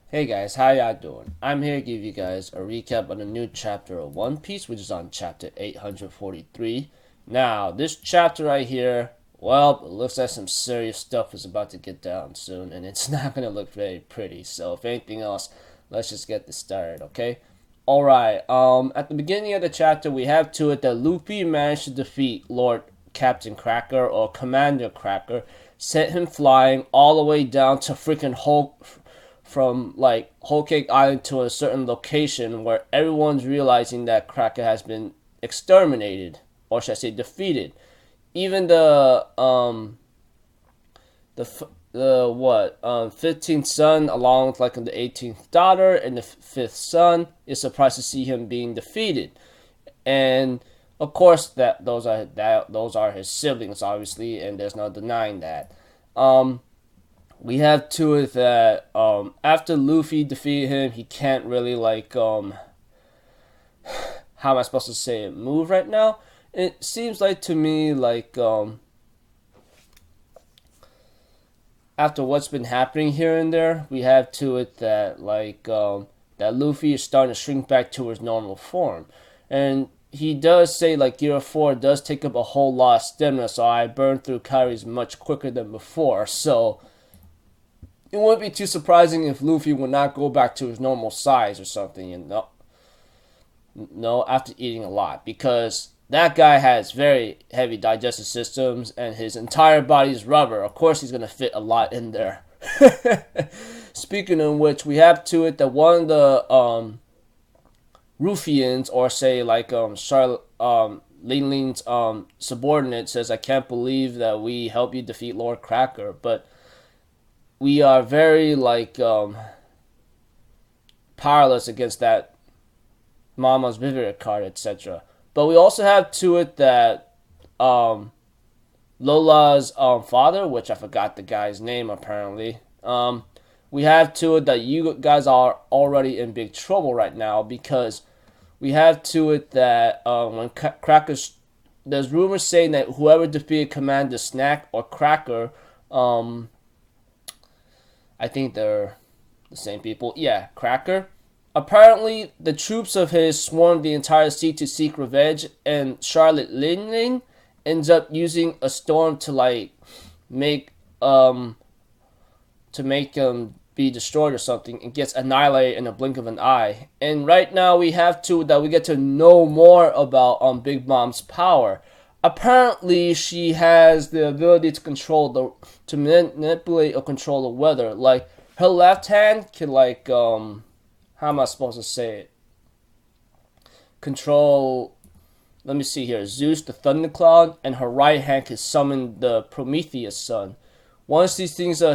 Hey guys, how y'all doing? I'm here to give you guys a recap on the new chapter of One Piece, which is on chapter 843. Now, this chapter right here, well, it looks like some serious stuff is about to get down soon, and it's not going to look very pretty. So, if anything else, let's just get this started, okay? Alright, at the beginning of the chapter, we have to it that Luffy managed to defeat Lord Captain Cracker, or Commander Cracker, sent him flying all the way down to freaking Hulk from like Whole Cake Island to a certain location where everyone's realizing that Cracker has been exterminated, or should I say defeated. Even the 15th son, along with like the 18th daughter and the fifth son, is surprised to see him being defeated. And of course those are his siblings, obviously, and there's no denying that. We have to it that after Luffy defeated him, he can't really how am I supposed to say it, move right now. It seems like to me like after what's been happening here and there, we have to it that that Luffy is starting to shrink back to his normal form, and he does say like Gear 4 does take up a whole lot of stamina, so I burn through calories much quicker than before. So it wouldn't be too surprising if Luffy would not go back to his normal size or something, no, after eating a lot, because that guy has very heavy digestive systems and his entire body is rubber. Of course, he's gonna fit a lot in there. Speaking of which, we have to it that one of the Ruffians, or say like Charlotte Ling Ling's subordinate, says, "I can't believe that we help you defeat Lord Cracker, but we are very powerless against that Mama's Vivier card, etc." But we also have to it that Lola's father, which I forgot the guy's name apparently, we have to it that you guys are already in big trouble right now, because we have to it that when Crackers, there's rumors saying that whoever defeated Commander Snack or Cracker, I think they're the same people. Yeah, Cracker. Apparently, the troops of his swarmed the entire sea to seek revenge, and Charlotte Ling Ling ends up using a storm to make him be destroyed or something, and gets annihilated in a blink of an eye. And right now we get to know more about Big Mom's power. Apparently, she has the ability to manipulate or control the weather. Like, her left hand can how am I supposed to say it? Control. Let me see here. Zeus, the thundercloud, and her right hand can summon the Prometheus sun. Once these things are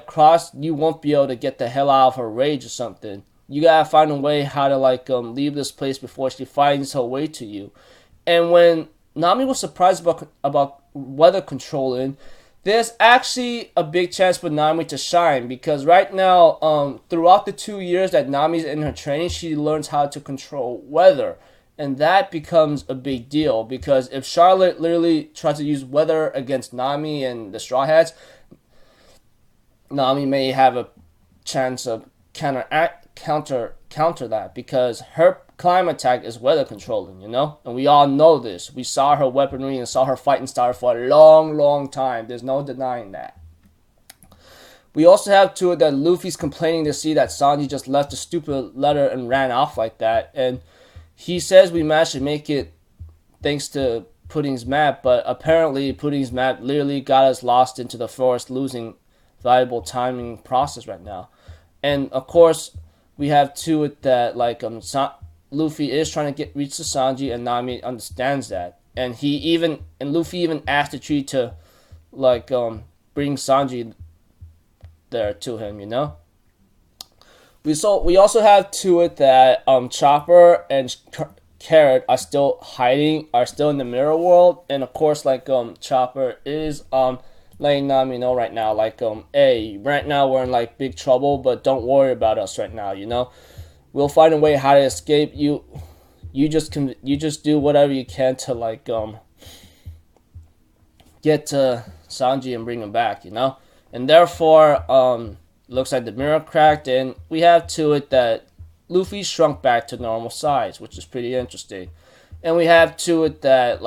crossed, you won't be able to get the hell out of her rage or something. You gotta find a way how to leave this place before she finds her way to you. And when Nami was surprised about weather controlling, there's actually a big chance for Nami to shine, because right now, throughout the 2 years that Nami's in her training, she learns how to control weather. And that becomes a big deal, because if Charlotte literally tries to use weather against Nami and the Straw Hats, Nami may have a chance of counter that, because her climate attack is weather controlling, and we all know this. We saw her weaponry and saw her fighting style for a long time. There's no denying that. We also have to it that Luffy's complaining to see that Sanji just left a stupid letter and ran off like that, and he says we managed to make it thanks to Pudding's map, but apparently Pudding's map literally got us lost into the forest, losing valuable timing process right now. And of course, we have to it that Luffy is trying to reach to Sanji, and Nami understands that, and Luffy even asked the tree to bring Sanji there to him. We also have to it that Chopper and Carrot are still in the mirror world, and of course Chopper is letting Nami know right now, hey, right now we're in big trouble, but don't worry about us right now. We'll find a way how to escape. You just do whatever you can to get to Sanji and bring him back. And therefore looks like the mirror cracked, and we have to it that Luffy shrunk back to normal size, which is pretty interesting. And we have to it that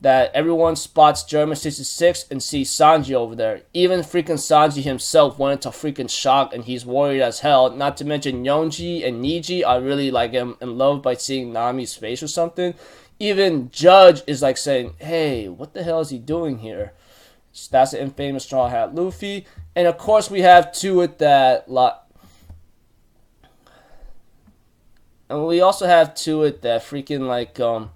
that everyone spots German 66 and sees Sanji over there. Even freaking Sanji himself went into freaking shock and he's worried as hell. Not to mention Yonji and Niji are really like in love by seeing Nami's face or something. Even Judge is like saying, hey, what the hell is he doing here? So that's the infamous Straw Hat Luffy. And of course we have to it that and we also have to it that freaking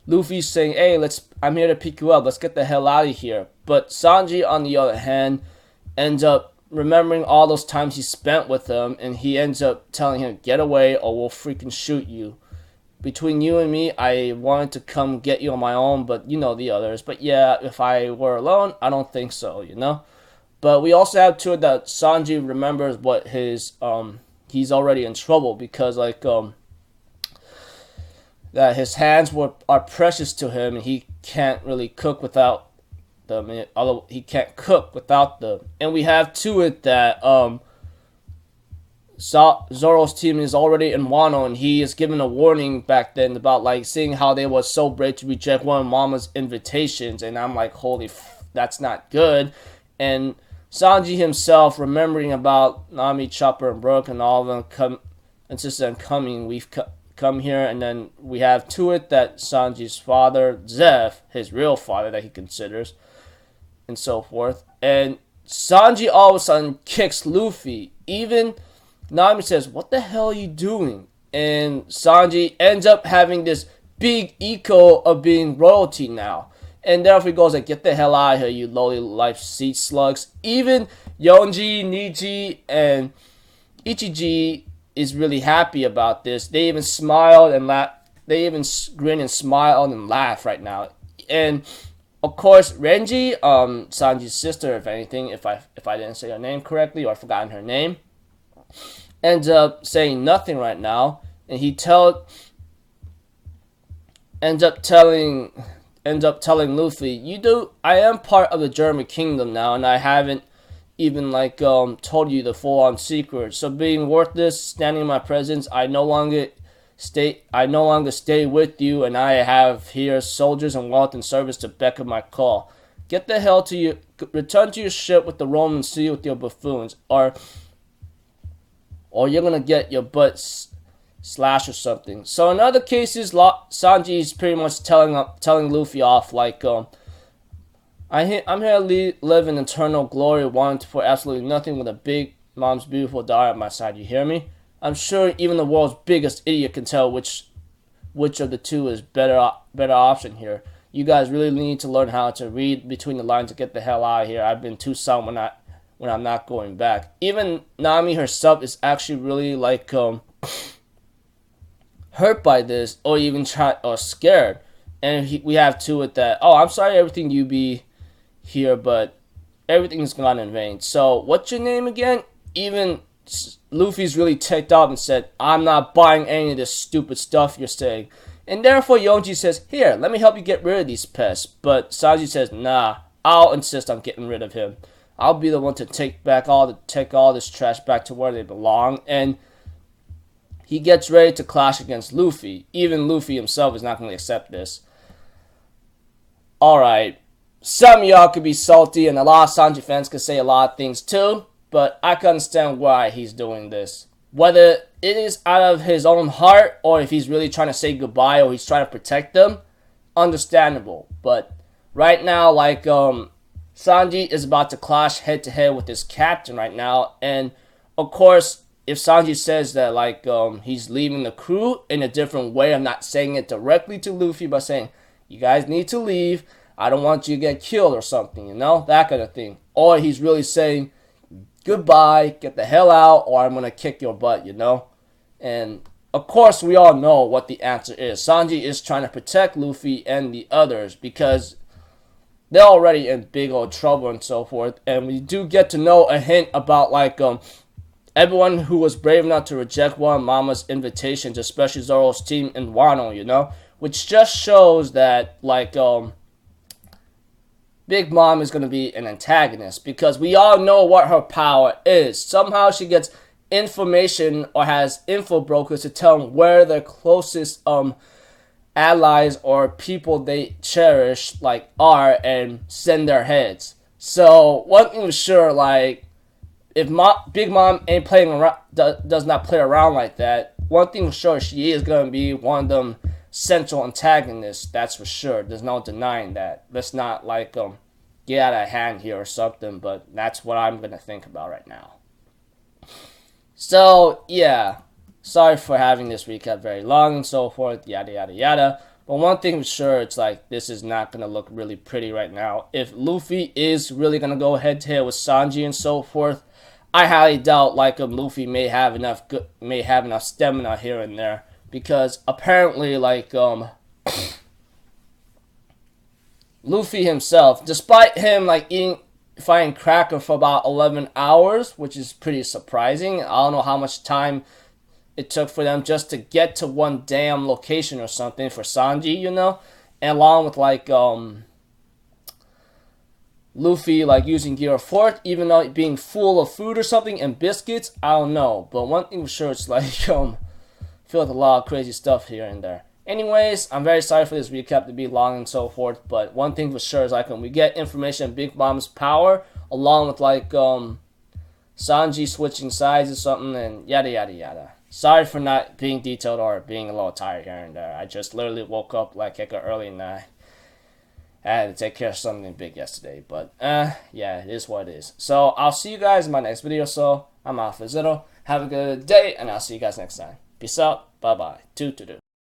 Luffy's saying, hey, I'm here to pick you up. Let's get the hell out of here. But Sanji, on the other hand, ends up remembering all those times he spent with him, and he ends up telling him, get away or we'll freaking shoot you. Between you and me, I wanted to come get you on my own, but you know the others. But yeah, if I were alone, I don't think so, you know? But we also have to it that Sanji remembers what he's already in trouble because, that his hands are precious to him and he can't really cook without them. Although he can't cook without them. And we have to it that Zoro's team is already in Wano and he is given a warning back then about seeing how they were so brave to reject one of Mama's invitations. And I'm like, holy that's not good. And Sanji himself, remembering about Nami, Chopper, and Brook and all of them coming, we've come here, and then we have to it that Sanji's father, Zeph, his real father that he considers, and so forth. And Sanji all of a sudden kicks Luffy. Even Nami says, what the hell are you doing? And Sanji ends up having this big ego of being royalty now. And therefore he goes like, get the hell out of here, you lowly life sea slugs. Even Yonji, Niji, and Ichiji is really happy about this. They even smiled and laughed. They even grin and smile and laugh right now. And of course, Renji, Sanji's sister, if anything, if I didn't say her name correctly or I've forgotten her name, ends up saying nothing right now, and he ends up telling Luffy, I am part of the German kingdom now, and I haven't even told you the full-on secret. So being worthless, standing in my presence, I no longer stay with you, and I have here soldiers and wealth and service to beckon my call. Get the hell to you, return to your ship with the Roman sea with your buffoons, or you're gonna get your butt slashed or something. So in other cases, Sanji is pretty much telling Luffy off I'm here to live in eternal glory, wanting for absolutely nothing with a big mom's beautiful daughter at my side. You hear me? I'm sure even the world's biggest idiot can tell which of the two is better option here. You guys really need to learn how to read between the lines to get the hell out of here. I've been too silent when I'm not going back. Even Nami herself is actually really hurt by this, or even scared. And we have to it that, I'm sorry everything you be here, but everything's gone in vain. So what's your name again? Even Luffy's really ticked off and said, I'm not buying any of this stupid stuff you're saying. And therefore Yonji says, here, let me help you get rid of these pests. But Sanji says, nah, I'll insist on getting rid of him. I'll be the one to take all this trash back to where they belong. And he gets ready to clash against Luffy. Even Luffy himself is not going to accept this. Alright, some of y'all could be salty, and a lot of Sanji fans could say a lot of things too, but I can understand why he's doing this. Whether it is out of his own heart, or if he's really trying to say goodbye, or he's trying to protect them, understandable. But right now, Sanji is about to clash head to head with his captain right now, and of course, if Sanji says that he's leaving the crew in a different way, I'm not saying it directly to Luffy, but saying, you guys need to leave, I don't want you to get killed or something, you know, that kind of thing. Or he's really saying, goodbye, get the hell out, or I'm going to kick your butt, you know. And of course, we all know what the answer is. Sanji is trying to protect Luffy and the others because they're already in big old trouble and so forth. And we do get to know a hint about everyone who was brave enough to reject one of Mama's invitations, especially Zoro's team in Wano, you know, which just shows that Big Mom is going to be an antagonist because we all know what her power is. Somehow she gets information or has info brokers to tell them where their closest allies or people they cherish like are and send their heads. So one thing was sure, like if Big Mom ain't playing around, does not play around like that. One thing for sure, she is gonna be one of them central antagonists. That's for sure. There's no denying that. Let's not like get out of hand here or something. But that's what I'm gonna think about right now. So yeah, sorry for having this recap very long and so forth. Yada yada yada. But one thing for sure, it's like this is not gonna look really pretty right now. If Luffy is really gonna go head to head with Sanji and so forth, I highly doubt like Luffy may have enough stamina here and there, because apparently like Luffy himself, despite him like fighting Cracker for about 11 hours, which is pretty surprising. I don't know how much time it took for them just to get to one damn location or something for Sanji, you know, and along with like Luffy like using Gear 4, even though it being full of food or something and biscuits, I don't know. But one thing for sure, it's like filled with a lot of crazy stuff here and there. Anyways, I'm very sorry for this recap to be long and so forth. But one thing for sure is like we get information on Big Mom's power, along with like Sanji switching sides or something, and yada yada yada. Sorry for not being detailed or being a little tired here and there. I just literally woke up like early night. I had to take care of something big yesterday, but yeah, it is what it is. So I'll see you guys in my next video. So I'm Alpha Zero. Have a good day, and I'll see you guys next time. Peace out. Bye bye.